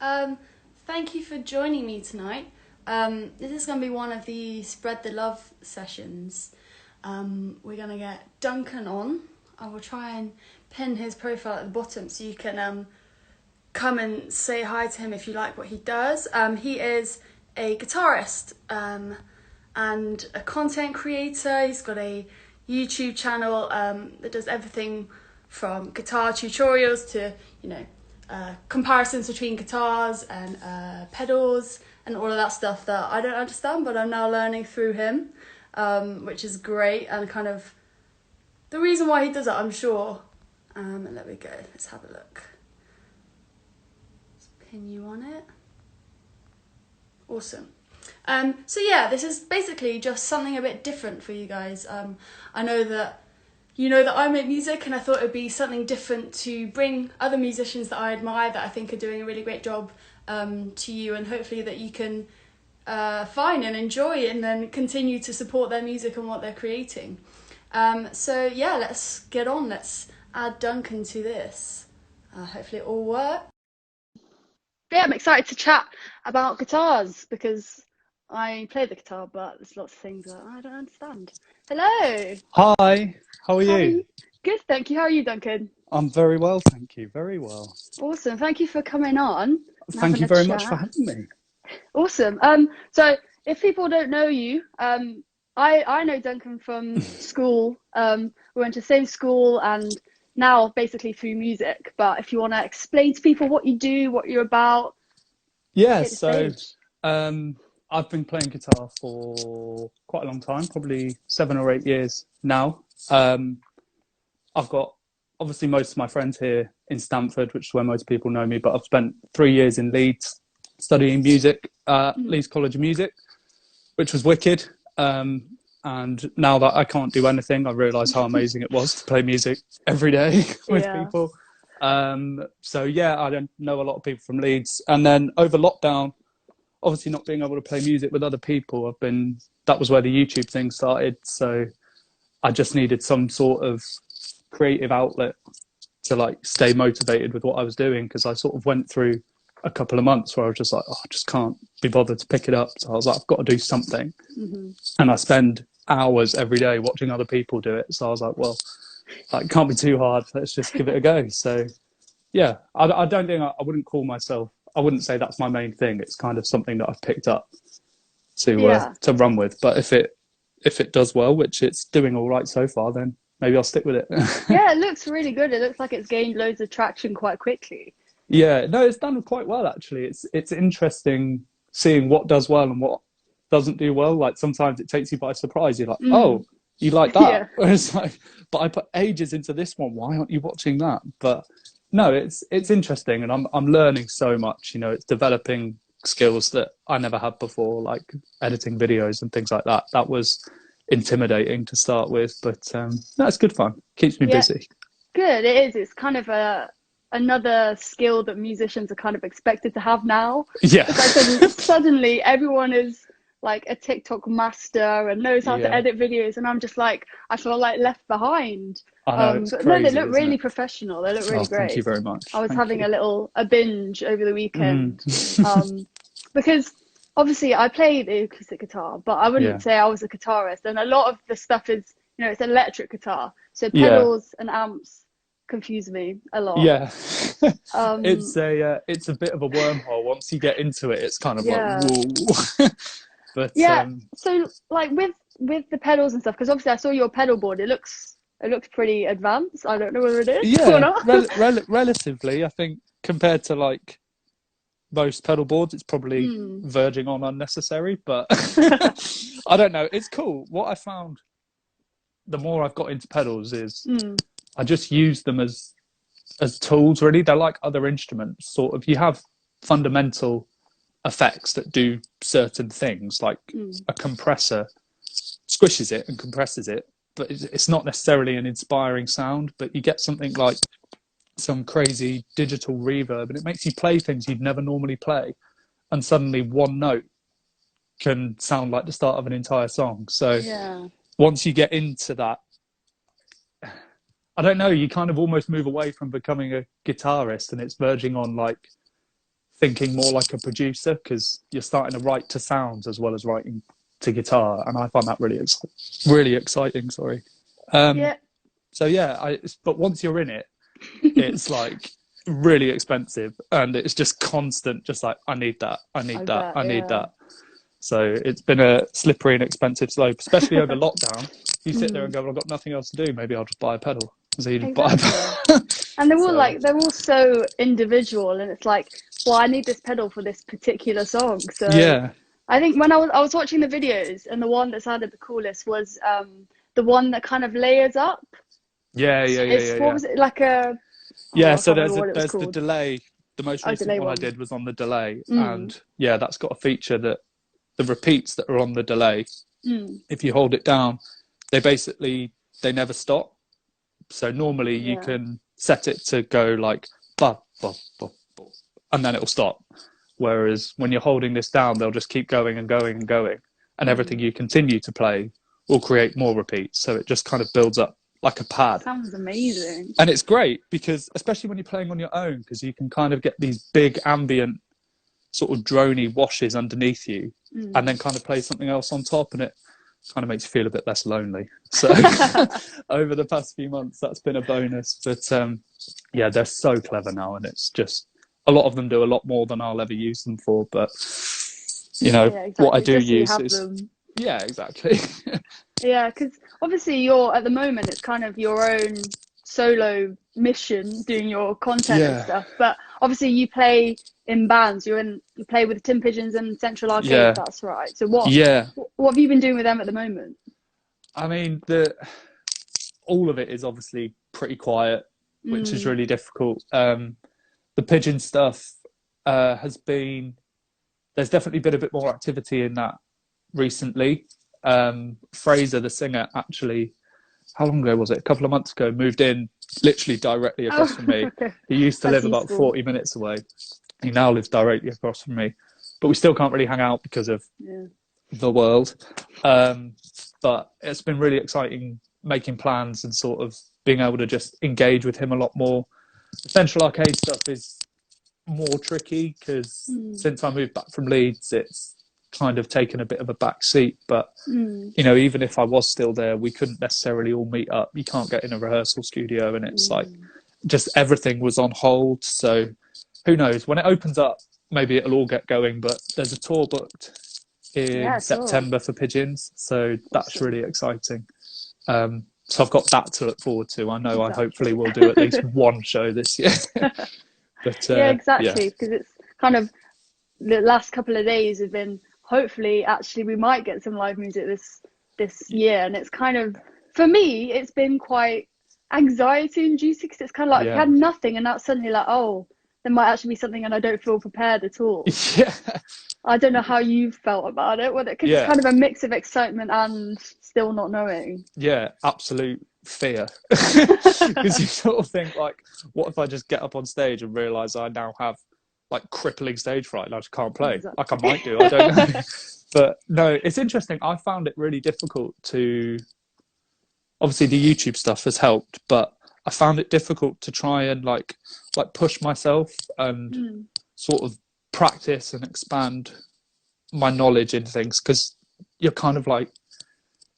Um, Thank you for joining me tonight. This is going to be one of the Spread the Love sessions. We're going to get Duncan on. I will try and pin his profile at the bottom so you can come and say hi to him if you like what he does. He is a guitarist and a content creator. He's got a YouTube channel that does everything from guitar tutorials to, comparisons between guitars and pedals and all of that stuff that I don't understand, but I'm now learning through him, which is great, and kind of the reason why he does it, I'm sure. And there we go. Let's have a look. Let's pin you on it. Awesome. So yeah, this is basically just something a bit different for you guys. I know that you know that I make music, and I thought it would be something different to bring other musicians that I admire, that I think are doing a really great job, to you, and hopefully that you can find and enjoy and then continue to support their music and what they're creating. So yeah, let's get on. Let's add Duncan to this. Hopefully it all works. Yeah, I'm excited to chat about guitars because I play the guitar, but there's lots of things that I don't understand. Hello. Hi, how are How are you? you? Good, thank you. How are you, Duncan? I'm very well, thank you. Very well. Awesome. Thank you for coming on and Thank having you a very much for chat. having me. Awesome. So if people don't know you, I know Duncan from school. We went to the same school and now basically through music. But if you want to explain to people what you do, what you're about, Yeah, take the so stage. I've been playing guitar for quite a long time, probably 7 or 8 years now. I've got obviously most of my friends here in Stamford, which is where most people know me, but I've spent 3 years in Leeds studying music at Mm. Leeds College of Music, which was wicked. And now that I can't do anything, I realise how amazing it was to play music every day with Yeah. people. So yeah, I don't know a lot of people from Leeds. And then over lockdown, obviously not being able to play music with other people, that was where the YouTube thing started. So I just needed some sort of creative outlet to like stay motivated with what I was doing, because I sort of went through a couple of months where I was just like, oh, I just can't be bothered to pick it up. So I was like, I've got to do something. Hmm. And I spend hours every day watching other people do it. So I was like, well, it can't be too hard. Let's just give it a go. So yeah, I don't think I wouldn't call myself. I wouldn't say that's my main thing. It's kind of something that I've picked up Yeah. to run with. But if it does well, which it's doing all right so far, then maybe I'll stick with it. Yeah, it looks really good. It looks like it's gained loads of traction quite quickly. Yeah, no, it's done quite well actually. It's interesting seeing what does well and what doesn't do well. Like sometimes it takes you by surprise. You're like, Mm. oh, you like that? Yeah. Whereas like, but I put ages into this one. Why aren't you watching that? But no, it's interesting, and I'm learning so much. It's developing skills that I never had before, like editing videos and things like that. That was intimidating to start with, but no, it's good fun. Keeps me Yeah. busy. Good. It is. It's kind of another skill that musicians are kind of expected to have now. Yeah, It's like suddenly everyone is like a TikTok master and knows how to yeah. edit videos, and I'm just like I feel like left behind. I know it's But no, they crazy, look isn't really it? professional. They look Oh, really thank you great. very I much. was Thank having you. a binge over the weekend, Mm. um, because obviously I play the acoustic guitar, but I Yeah. wouldn't say I was a guitarist. And a lot of the stuff is, it's electric guitar, so Yeah. pedals and amps confuse me a lot. Yeah. Um, It's a bit of a wormhole. Once you get into it, it's kind of like yeah, whoa. But yeah. So like with the pedals and stuff, because obviously I saw your pedal board. It looks pretty advanced. I don't know whether it is or yeah, not. relatively, I think compared to like most pedal boards, it's probably Mm. verging on unnecessary, but I don't know. It's cool. What I found the more I've got into pedals is Mm. I just use them as tools, really. They're like other instruments, sort of. You have fundamental effects that do certain things, like Mm. a compressor squishes it and compresses it, but it's not necessarily an inspiring sound, but you get something like some crazy digital reverb and it makes you play things you'd never normally play, and suddenly one note can sound like the start of an entire song. So Yeah. once you get into that, I don't know, you kind of almost move away from becoming a guitarist and it's verging on like thinking more like a producer, because you're starting to write to sounds as well as writing to guitar, and I find that really exciting. Sorry. Yeah. So yeah, but once you're in it, it's like really expensive, and it's just constant, just like I need that, I need that, I need that. So it's been a slippery and expensive slope, especially over lockdown. You sit there and go, well, I've got nothing else to do. Maybe I'll just buy a pedal. So you just buy a pedal. And they're all so individual, and it's like, well, I need this pedal for this particular song. So yeah, I think when I was watching the videos, and the one that sounded the coolest was the one that kind of layers up. yeah. What was it, like a? Yeah, I so can't remember what it was there's the called. delay. The most recent delay one I one. did was on the delay, and yeah, that's got a feature that the repeats that are on the delay, if you hold it down, they never stop. So normally you can set it to go like ba ba ba ba, and then it'll stop. Whereas when you're holding this down, they'll just keep going and going and going, and everything you continue to play will create more repeats. So it just kind of builds up like a pad. Sounds amazing. And it's great because, especially when you're playing on your own, because you can kind of get these big ambient sort of droney washes underneath you, and then kind of play something else on top, and it kind of makes you feel a bit less lonely. So over the past few months, that's been a bonus. But yeah, they're so clever now, and it's just a lot of them do a lot more than I'll ever use them for. But you know, exactly. What I do use is them. Yeah, exactly. Yeah, because obviously you're at the moment, it's kind of your own solo mission doing your content and stuff, but obviously you play in bands. You play with Tin Pigeons and Central Arcade, that's right. So what have you been doing with them at the moment? I mean, all of it is obviously pretty quiet, which is really difficult. The pigeon stuff there's definitely been a bit more activity in that recently. Fraser, the singer, actually, how long ago was it? A couple of months ago, moved in literally directly across from me. Okay. He used to live about 40 minutes away. He now lives directly across from me, but we still can't really hang out because of the world. But it's been really exciting making plans and sort of being able to just engage with him a lot more. The Central Arcade stuff is more tricky because since I moved back from Leeds, it's kind of taken a bit of a back seat, but you know, even if I was still there, we couldn't necessarily all meet up. You can't get in a rehearsal studio, and it's like just everything was on hold. So who knows, when it opens up, maybe it'll all get going. But there's a tour booked in September for Pigeons, so that's really exciting. So I've got that to look forward to. I know I hopefully will do at least one show this year. But yeah, exactly, because it's kind of the last couple of days have been, hopefully, actually, we might get some live music this year, and it's kind of, for me, it's been quite anxiety-inducing, because it's kind of like I've had nothing, and now it's suddenly like, oh, there might actually be something, and I don't feel prepared at all. Yeah. I don't know how you felt about it, because it's kind of a mix of excitement and still not knowing. Yeah, absolute fear, because you sort of think like, what if I just get up on stage and realise I now have like crippling stage fright and I just can't play? Exactly. Like I might do, I don't know. But no, it's interesting. I found it really difficult to, obviously the YouTube stuff has helped, but I found it difficult to try and like push myself and sort of practice and expand my knowledge in things, because you're kind of like,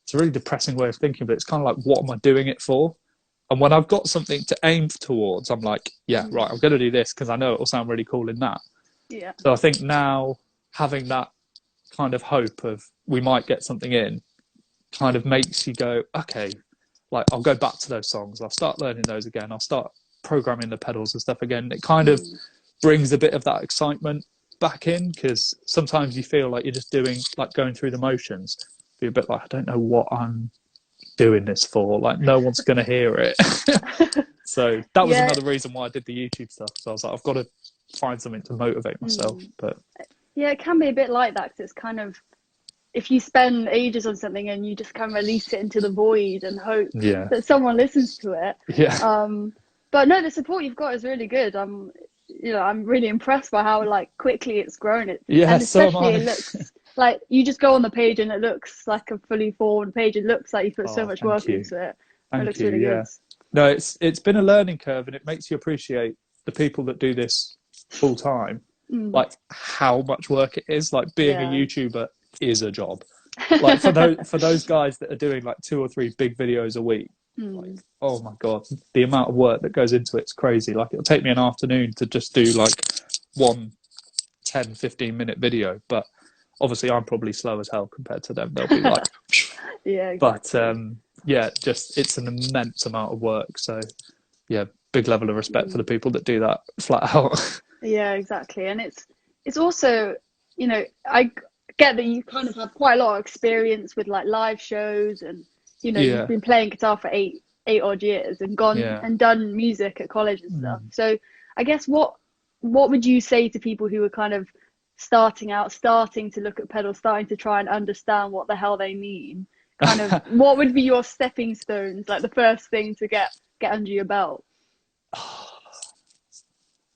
it's a really depressing way of thinking, but it's kind of like, what am I doing it for? And when I've got something to aim towards, I'm like, yeah, right, I'm going to do this because I know it will sound really cool in that. Yeah. So I think now having that kind of hope of we might get something in kind of makes you go, okay, like I'll go back to those songs. I'll start learning those again. I'll start programming the pedals and stuff again. It kind of brings a bit of that excitement back in, because sometimes you feel like you're just doing, like going through the motions. You're a bit like, I don't know what I'm doing this for, like no one's going to hear it. So that was another reason why I did the YouTube stuff. So I was like, I've got to find something to motivate myself. But yeah, it can be a bit like that, because it's kind of, if you spend ages on something and you just kind of release it into the void and hope that someone listens to it. But no, the support you've got is really good. I'm really impressed by how like quickly it's grown. And especially it looks like you just go on the page and it looks like a fully formed page. It looks like you put so much work into it. It looks really good. No, it's been a learning curve, and it makes you appreciate the people that do this full time. like how much work it is. Like being a Yeah. YouTuber is a job. Like for those guys that are doing like 2 or 3 big videos a week, like, oh my God, the amount of work that goes into it's crazy. Like it'll take me an afternoon to just do like one 10-15 minute video, but obviously I'm probably slow as hell compared to them. They'll be like Yeah, exactly. But yeah, just it's an immense amount of work. So yeah, big level of respect for the people that do that flat out. Yeah, exactly. And it's also, you know, I get that you kind of have quite a lot of experience with like live shows, and you know, you've Yeah, been playing guitar for eight odd years and gone yeah. and done music at college and stuff. So I guess what would you say to people who are kind of starting out, starting to look at pedals, starting to try and understand what the hell they mean? Kind of what would be your stepping stones, like the first thing to get under your belt?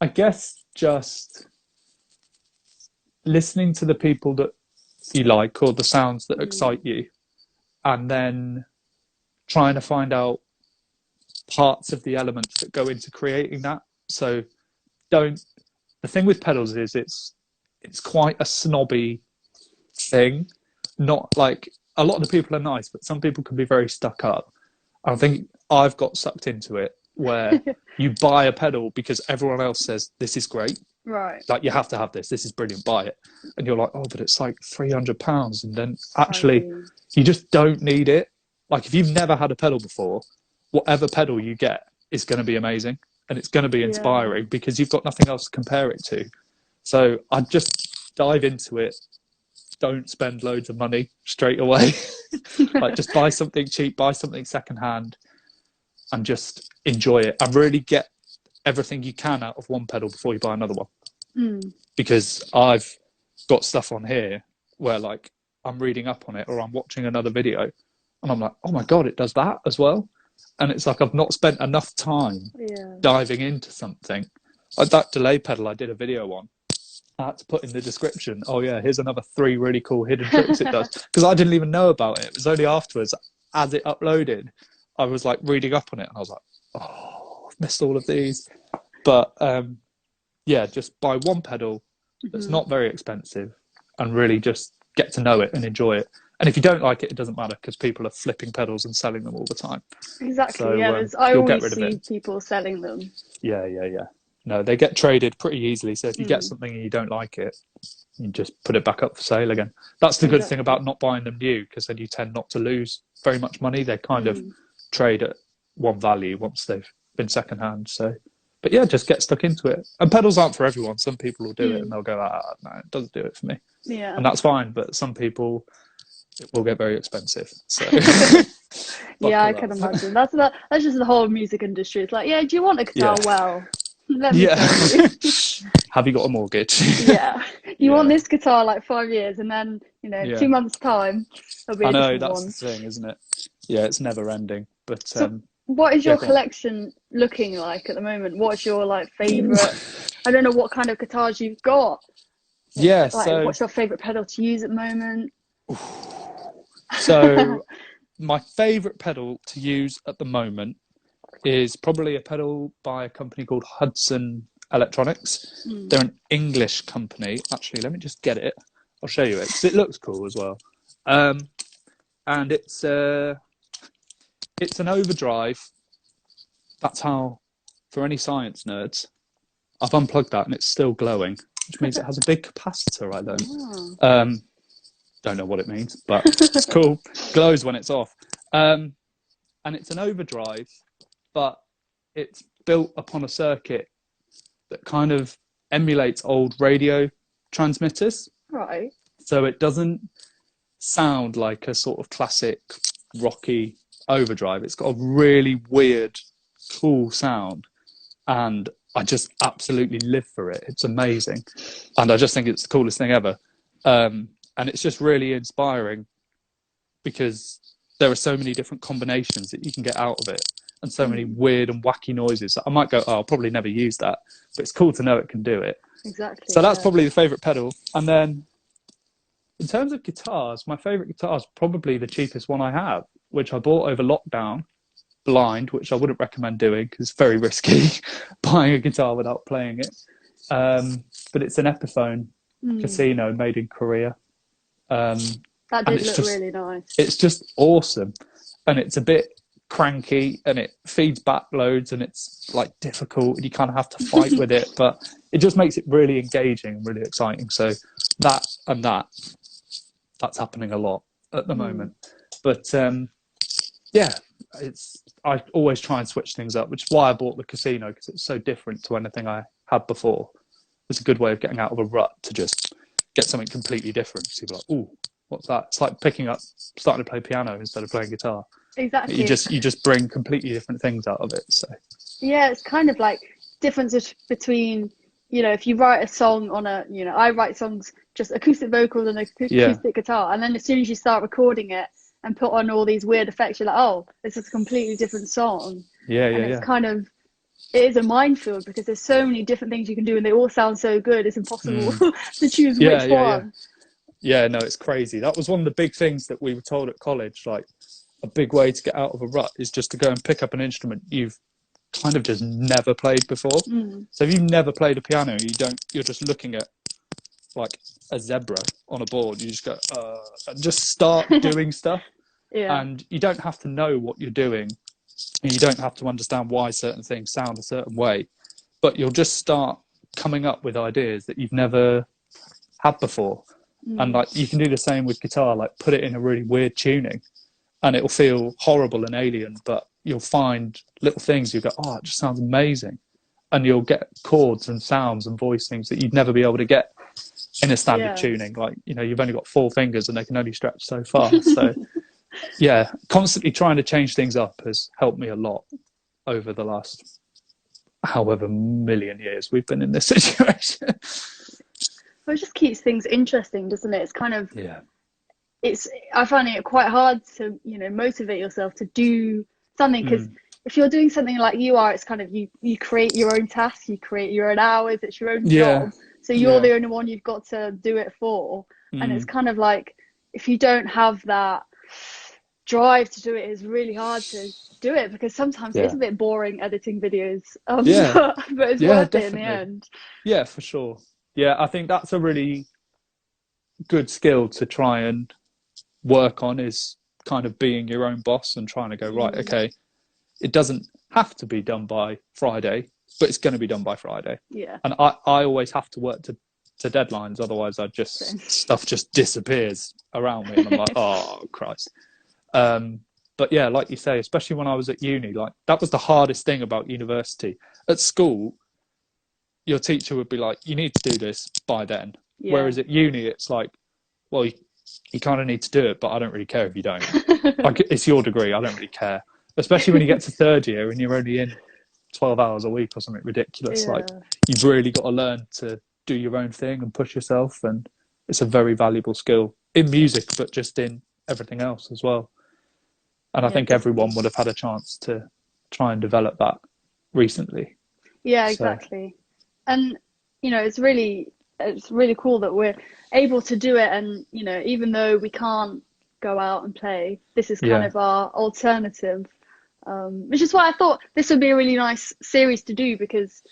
I guess just listening to the people that you like or the sounds that excite you, and then trying to find out parts of the elements that go into creating that. So the thing with pedals is it's quite a snobby thing. Not like a lot of the people are nice, but some people can be very stuck up. I think I've got sucked into it where you buy a pedal because everyone else says this is great. Right. Like you have to have this. This is brilliant. Buy it. And you're like, oh, but it's like £300, and then actually you just don't need it. Like if you've never had a pedal before, whatever pedal you get is going to be amazing, and it's going to be inspiring because you've got nothing else to compare it to. So I just dive into it. Don't spend loads of money straight away. Like just buy something cheap, buy something secondhand, and just enjoy it and really get everything you can out of one pedal before you buy another one. Because I've got stuff on here where like I'm reading up on it or I'm watching another video and I'm like, oh my God, it does that as well. And it's like I've not spent enough time diving into something. Like that delay pedal I did a video on, I had to put in the description, oh yeah, here's another 3 really cool hidden tricks it does. Because I didn't even know about it. It was only afterwards, as it uploaded, I was like reading up on it and I was like, oh, I've missed all of these. But yeah, just buy one pedal that's not very expensive and really just get to know it and enjoy it. And if you don't like it, it doesn't matter because people are flipping pedals and selling them all the time. Exactly. So, yeah, I always see people selling them. Yeah. No, they get traded pretty easily. So if you get something and you don't like it, you just put it back up for sale again. That's the good thing about not buying them new, because then you tend not to lose very much money. They kind of trade at one value once they've been secondhand. So, but yeah, just get stuck into it. And pedals aren't for everyone. Some people will do it and they'll go, no, it doesn't do it for me. Yeah. And that's fine. But some people, it will get very expensive. So yeah, I can imagine. That's just the whole music industry. It's like, yeah, do you want a guitar? Yeah. Well, let me tell you. Have you got a mortgage? Yeah. You want this guitar like 5 years, and then 2 months time there'll be a different one. That's the thing, isn't it? Yeah, it's never ending. But so what is your collection looking like at the moment? What's your like favorite? I don't know what kind of guitars you've got. Yeah. Like, so what's your favorite pedal to use at the moment? So my favorite pedal to use at the moment is probably a pedal by a company called Hudson Electronics. They're an English company. Actually, let me just get it. I'll show you it because it looks cool as well. And it's an overdrive. That's how, for any science nerds, I've unplugged that and it's still glowing, which means it has a big capacitor. I don't know what it means, but it's cool. Glows when it's off. And it's an overdrive, but it's built upon a circuit that kind of emulates old radio transmitters. Right. So it doesn't sound like a sort of classic rocky overdrive. It's got a really weird, cool sound. And I just absolutely live for it. It's amazing. And I just think it's the coolest thing ever. And it's just really inspiring because there are so many different combinations that you can get out of it and so many weird and wacky noises. I might go, oh, I'll probably never use that, but it's cool to know it can do it. Exactly. So that's probably the favourite pedal. And then in terms of guitars, my favourite guitar is probably the cheapest one I have, which I bought over lockdown, blind, which I wouldn't recommend doing because it's very risky buying a guitar without playing it. but it's an Epiphone casino made in Korea. That did look really nice. It's just awesome, and it's a bit cranky, and it feeds back loads, and it's like difficult, and you kind of have to fight with it, but it just makes it really engaging and really exciting. So that's happening a lot at the moment. But yeah, I always try and switch things up, which is why I bought the casino, because it's so different to anything I had before. It's a good way of getting out of a rut to just get something completely different. So you're like, ooh, what's that? It's like starting to play piano instead of playing guitar. Exactly. You just bring completely different things out of it. So yeah, it's kind of like differences between, if you write a song on I write songs just acoustic vocals and acoustic guitar, and then as soon as you start recording it and put on all these weird effects, you're like, oh, this is a completely different song. It's kind of, it is a minefield because there's so many different things you can do and they all sound so good. It's impossible to choose which one. Yeah, no, it's crazy. That was one of the big things that we were told at college. Like, a big way to get out of a rut is just to go and pick up an instrument you've kind of just never played before. So if you've never played a piano, you're just looking at like a zebra on a board. You just go, and just start doing stuff. And you don't have to know what you're doing, and you don't have to understand why certain things sound a certain way, but you'll just start coming up with ideas that you've never had before. And like, you can do the same with guitar, like put it in a really weird tuning and it'll feel horrible and alien, but you'll find little things you go, oh, it just sounds amazing. And you'll get chords and sounds and voicings that you'd never be able to get in a standard tuning. Like, you've only got 4 fingers and they can only stretch so far. So yeah, constantly trying to change things up has helped me a lot over the last however million years we've been in this situation. Well, it just keeps things interesting, doesn't it? It's kind of, I find it quite hard to, motivate yourself to do something, because if you're doing something like you are, it's kind of, you create your own tasks, you create your own hours, it's your own job. So you're the only one you've got to do it for. And it's kind of like, if you don't have that drive to do it, it's really hard to do it, because sometimes it's a bit boring editing videos. But it's worth it in the end. Yeah, for sure. Yeah, I think that's a really good skill to try and work on, is kind of being your own boss and trying to go, right, okay, it doesn't have to be done by Friday, but it's going to be done by Friday. Yeah. And I always have to work to deadlines, otherwise stuff just disappears around me and I'm like, oh, Christ. But yeah, like you say, especially when I was at uni, like that was the hardest thing about university. At school, your teacher would be like, you need to do this by then. Whereas at uni, it's like, well, you kind of need to do it, but I don't really care if you don't. Like, it's your degree, I don't really care. Especially when you get to third year and you're only in 12 hours a week or something ridiculous. Like, you've really got to learn to do your own thing and push yourself. And it's a very valuable skill in music, but just in everything else as well. And I think everyone would have had a chance to try and develop that recently. Yeah, exactly. And, it's really cool that we're able to do it. And, even though we can't go out and play, this is kind of our alternative, which is why I thought this would be a really nice series to do, because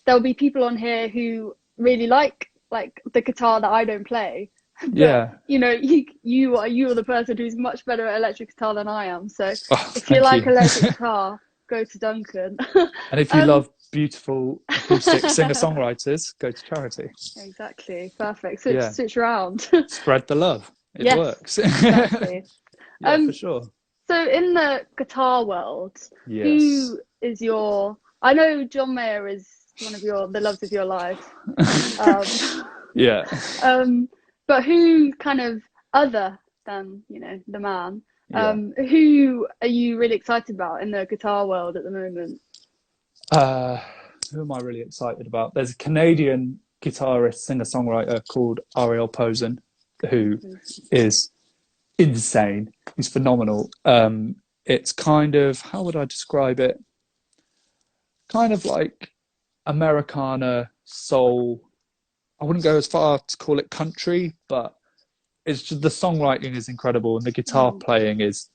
there'll be people on here who really like the guitar that I don't play. But, you are the person who's much better at electric guitar than I am. So if you like electric guitar, go to Duncan. And if you love beautiful acoustic singer-songwriters, go to Charity. Exactly. Perfect. Switch around. Spread the love. It works. Exactly. For sure. So in the guitar world, who is I know John Mayer is one of the loves of your life. But who kind of, other than, the man, who are you really excited about in the guitar world at the moment? Who am I really excited about? There's a Canadian guitarist, singer-songwriter called Ariel Posen, who is insane. He's phenomenal. It's kind of, how would I describe it? Kind of like Americana soul. I wouldn't go as far to call it country, but it's just, the songwriting is incredible and the guitar playing is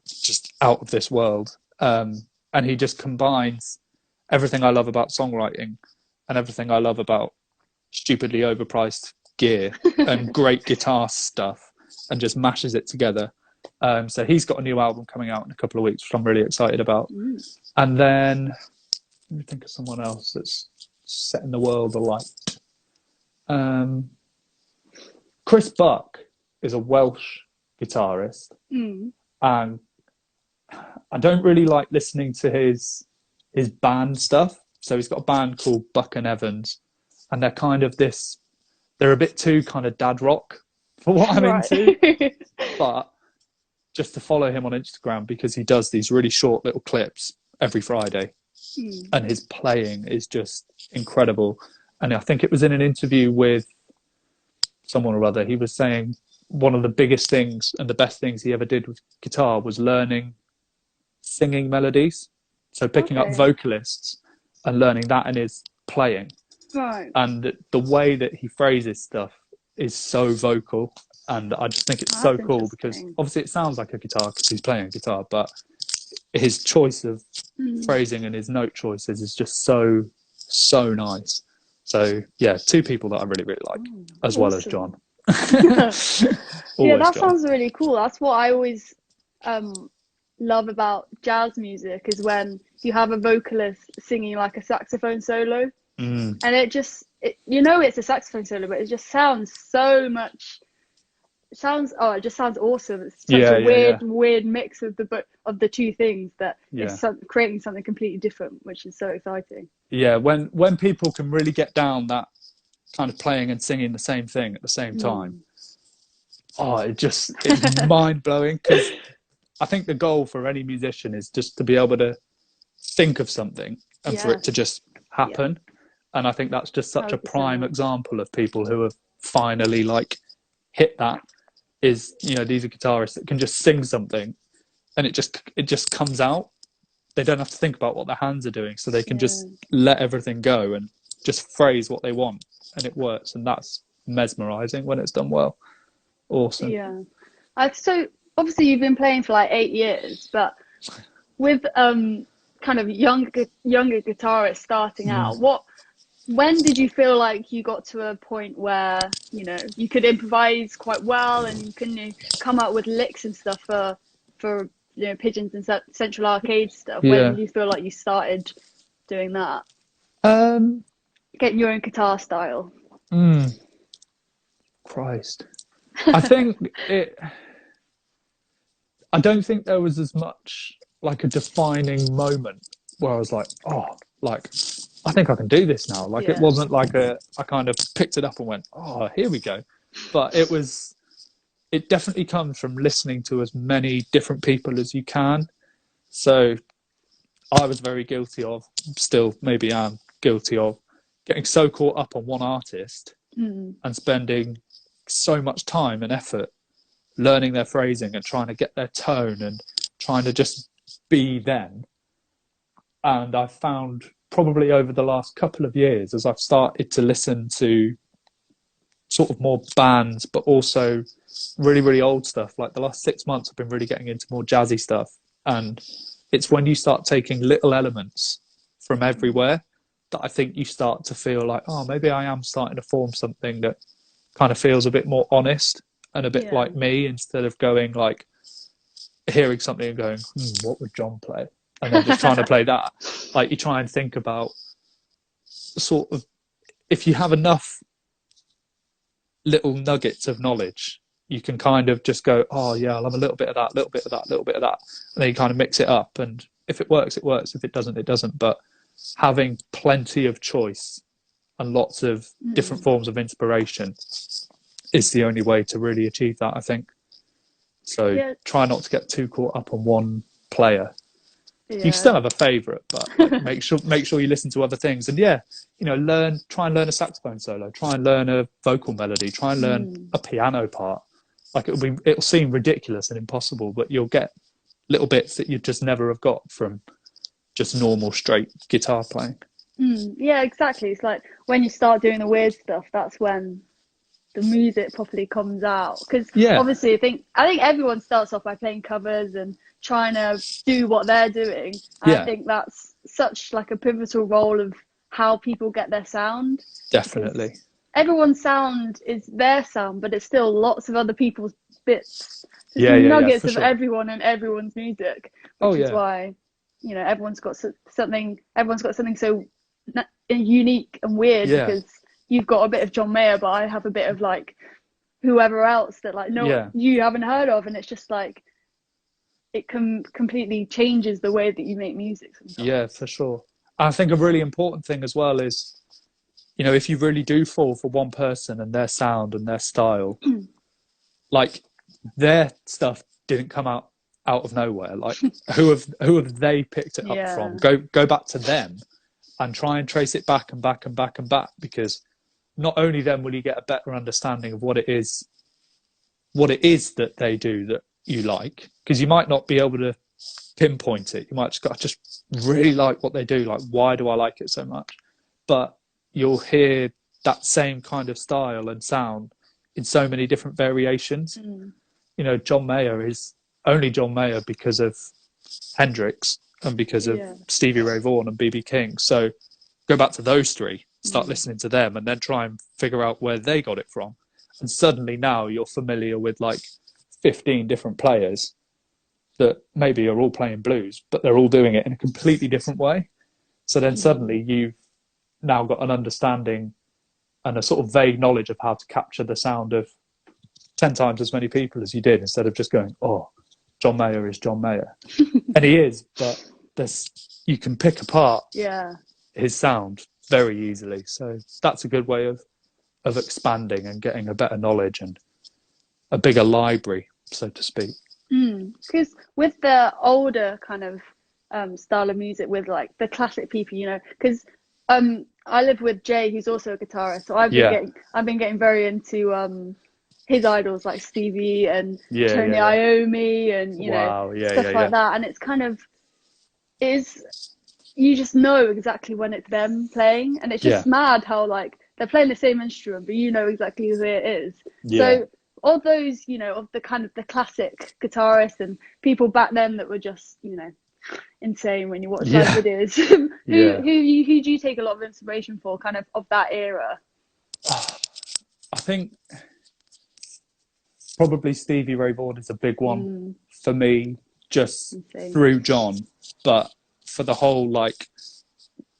just out of this world. And he just combines everything I love about songwriting and everything I love about stupidly overpriced gear and great guitar stuff, and just mashes it together. So he's got a new album coming out in a couple of weeks, which I'm really excited about. And then let me think of someone else that's setting the world alight. Chris Buck is a Welsh guitarist, and I don't really like listening to his band stuff. So he's got a band called Buck and Evans, and they're kind of this. They're a bit too kind of dad rock for what I'm into, but just to follow him on Instagram, because he does these really short little clips every Friday, and his playing is just incredible. And I think it was in an interview with someone or other, he was saying one of the biggest things and the best things he ever did with guitar was learning singing melodies. So picking up vocalists and learning that in his playing. Right. And the way that he phrases stuff is so vocal. And I just think it's so cool, because obviously it sounds like a guitar because he's playing a guitar, but his choice of phrasing and his note choices is just so nice. So yeah, two people that I really, really like, as well as John. Yeah, that sounds really cool. That's what I always love about jazz music, is when you have a vocalist singing like a saxophone solo, and it just it's a saxophone solo, but it just sounds so much. It just sounds awesome. It's such a weird mix of the two things that is creating something completely different, which is so exciting. Yeah, when people can really get down that kind of playing and singing the same thing at the same time, it's mind blowing. Because I think the goal for any musician is just to be able to think of something and for it to just happen. And I think that's just such a prime example of people who have finally like hit that. Is these are guitarists that can just sing something and it just comes out. They don't have to think about what their hands are doing, so they can just let everything go and just phrase what they want, and it works. And that's mesmerizing when it's done well. Awesome. So obviously you've been playing for like 8 years, but with kind of younger guitarists starting out, when did you feel like you got to a point where you could improvise quite well and you can come up with licks and stuff for Pigeons and Central Arcade stuff? When did you feel like you started doing that? Getting your own guitar style. Christ, I think I don't think there was as much like a defining moment where I was like, I think I can do this now. Like it wasn't like I kind of picked it up and went, here we go. But it definitely comes from listening to as many different people as you can. So I was very guilty of, still maybe am guilty of, getting so caught up on one artist and spending so much time and effort learning their phrasing and trying to get their tone and trying to just be them. And I found probably over the last couple of years, as I've started to listen to sort of more bands, but also really, really old stuff, like the last 6 months, I've been really getting into more jazzy stuff. And it's when you start taking little elements from everywhere that I think you start to feel like, maybe I am starting to form something that kind of feels a bit more honest and a bit like me, instead of going like hearing something and going, what would John play? And then just trying to play that. Like you try and think about sort of, if you have enough little nuggets of knowledge, you can kind of just go, I'll have a little bit of that, little bit of that, little bit of that. And then you kind of mix it up. And if it works, it works. If it doesn't, it doesn't. But having plenty of choice and lots of different forms of inspiration is the only way to really achieve that, I think. So try not to get too caught up on one player. You still have a favourite, but like, make sure you listen to other things. And try and learn a saxophone solo, try and learn a vocal melody, try and learn a piano part. Like it'll seem ridiculous and impossible, but you'll get little bits that you just never have got from just normal straight guitar playing. Yeah, exactly. It's like when you start doing the weird stuff, that's when the music properly comes out. Because obviously I think everyone starts off by playing covers and trying to do what they're doing. I think that's such like a pivotal role of how people get their sound. Definitely. Because everyone's sound is their sound, but it's still lots of other people's bits. There's nuggets of everyone and everyone's music, which is why, you know, everyone's got something so unique and weird, because you've got a bit of John Mayer, but I have a bit of like whoever else that like you haven't heard of, and it's just like it completely changes the way that you make music sometimes. Yeah, for sure. I think a really important thing as well is, you know, if you really do fall for one person and their sound and their style, like their stuff didn't come out of nowhere. Like who have they picked it up from? Go back to them and try and trace it back and back and back and back, because not only then will you get a better understanding of what it is that they do that you like, because you might not be able to pinpoint it. You might just really like what they do. Like, why do I like it so much? But you'll hear that same kind of style and sound in so many different variations. You know, John Mayer is only John Mayer because of Hendrix and because of Stevie Ray Vaughan and B.B. King. So go back to those three, start listening to them, and then try and figure out where they got it from. And suddenly now you're familiar with like 15 different players that maybe are all playing blues, but they're all doing it in a completely different way. So then suddenly you've now got an understanding and a sort of vague knowledge of how to capture the sound of 10 times as many people as you did, instead of just going, oh, John Mayer is John Mayer. And he is, but you can pick apart his sound very easily. So that's a good way of expanding and getting a better knowledge and a bigger library, so to speak. Because with the older kind of style of music, with like the classic people, you know, because I live with Jay, who's also a guitarist, so I've been getting very into his idols like Stevie and Tony Iommi and you know stuff like that, and it's kind of you just know exactly when it's them playing, and it's just mad how like they're playing the same instrument, but you know exactly who it is. So of those, you know, of the kind of the classic guitarists and people back then that were just, you know, insane when you watch live videos, who do you take a lot of inspiration for, kind of that era? I think probably Stevie Ray Vaughan is a big one for me, just through John, but for the whole like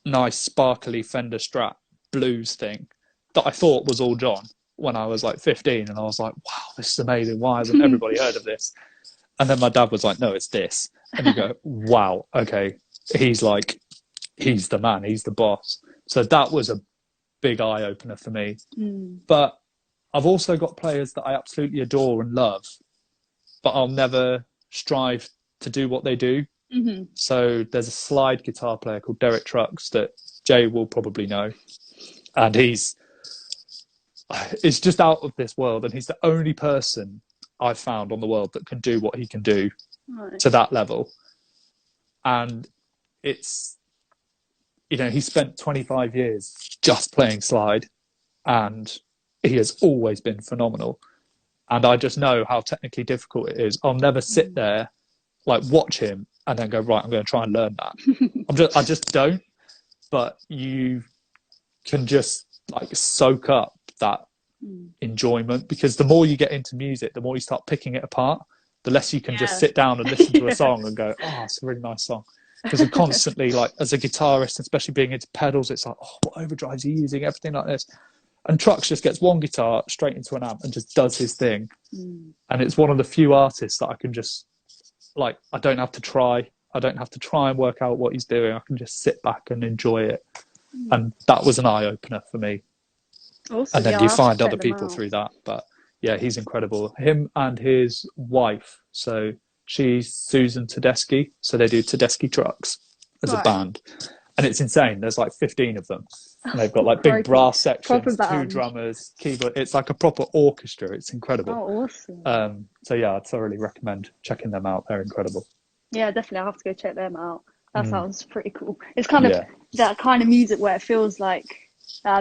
nice sparkly Fender Strat blues thing that I thought was all John when I was like 15, and I was like, wow, this is amazing, why hasn't everybody heard of this? And then my dad was like, no, it's this. And you go, wow, okay, he's the man, he's the boss. So that was a big eye opener for me. But I've also got players that I absolutely adore and love, but I'll never strive to do what they do. So there's a slide guitar player called Derek Trucks that Jay will probably know, and it's just out of this world, and he's the only person I've found on the world that can do what he can do to that level. And it's, you know, he spent 25 years just playing slide, and he has always been phenomenal. And I just know how technically difficult it is. I'll never sit there, like, watch him and then go, right, I'm going to try and learn that. I just don't. But you can just like soak up that enjoyment, because the more you get into music, the more you start picking it apart, the less you can just sit down and listen to a song and go, oh, it's a really nice song. Because I'm constantly, like, as a guitarist, especially being into pedals, it's like, oh, what overdrives are you using, everything like this. And Trucks just gets one guitar straight into an amp and just does his thing. And it's one of the few artists that I can just, like, I don't have to try and work out what he's doing. I can just sit back and enjoy it. And that was an eye-opener for me. Awesome. And then you find other people through that. But yeah, he's incredible. Him and his wife. So she's Susan Tedeschi. So they do Tedeschi Trucks as a band. And it's insane. There's like 15 of them. And they've got like big brass sections, 2 drummers, keyboard. It's like a proper orchestra. It's incredible. Oh, awesome. So yeah, I'd thoroughly recommend checking them out. They're incredible. Yeah, definitely. I'll have to go check them out. That sounds pretty cool. It's kind of that kind of music where it feels like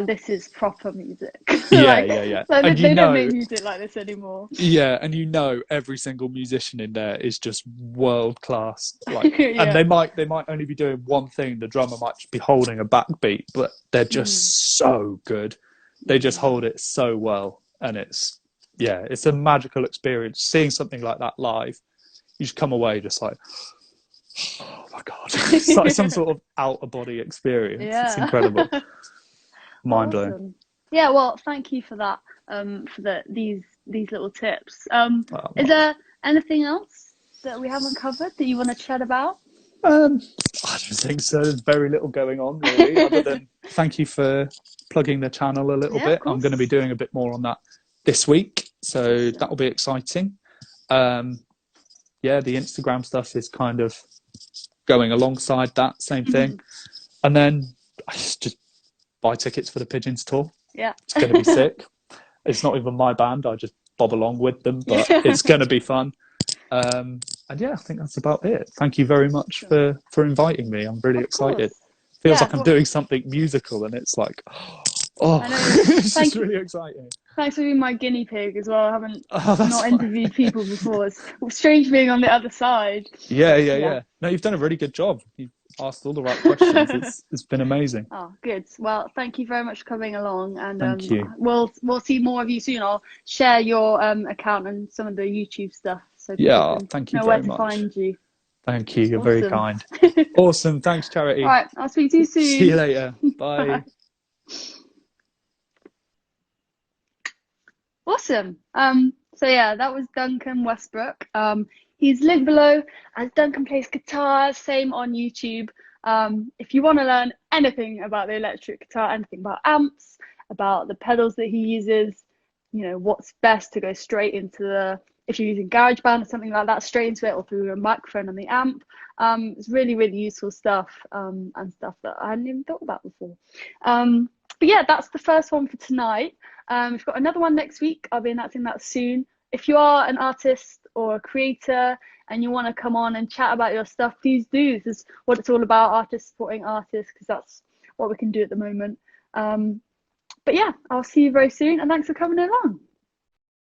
this is proper music. Yeah, yeah. Like And they don't make music like this anymore. Yeah, and every single musician in there is just world class. Like, Yeah. and they might only be doing one thing. The drummer might just be holding a backbeat, but they're just so good. They just hold it so well, and it's a magical experience. Seeing something like that live, you just come away just like, oh my god, it's like some sort of out of body experience. Yeah. It's incredible, mind blowing. Awesome. Yeah, well, thank you for that. For these little tips. Is there anything else that we haven't covered that you want to chat about? I don't think so. There's very little going on really, other than thank you for plugging the channel a little bit. I'm going to be doing a bit more on that this week, so that'll be exciting. The Instagram stuff is kind of going alongside that same thing, and then I just buy tickets for the Pigeons tour. Yeah, it's going to be sick. It's not even my band. I just bob along with them, but it's going to be fun. And I think that's about it. Thank you very much for inviting me. I'm really excited. Feels like I'm doing something musical, and it's like, it's just really exciting. Thanks for being my guinea pig as well. I haven't not interviewed people before. It's strange being on the other side. Yeah. No, you've done a really good job. You've asked all the right questions. It's been amazing. Oh, good. Well, thank you very much for coming along, and thank you. We'll see more of you soon. I'll share your account and some of the YouTube stuff, so thank you know very where much. to find you. Thank you. You're very kind. Awesome. Thanks, Charity. All right, I'll speak to you soon. See you later. Bye. Bye. Awesome. So that was Duncan Westbrook. He's linked below as Duncan plays guitar, same on YouTube. If you want to learn anything about the electric guitar, anything about amps, about the pedals that he uses, what's best to go straight into if you're using GarageBand or something like that, straight into it, or through a microphone on the amp. It's really, really useful stuff, and stuff that I hadn't even thought about before. But yeah, that's the first one for tonight. We've got another one next week. I'll be announcing that soon. If you are an artist or a creator and you want to come on and chat about your stuff, please do. This is what it's all about, artists supporting artists, because that's what we can do at the moment. But yeah, I'll see you very soon, and thanks for coming along.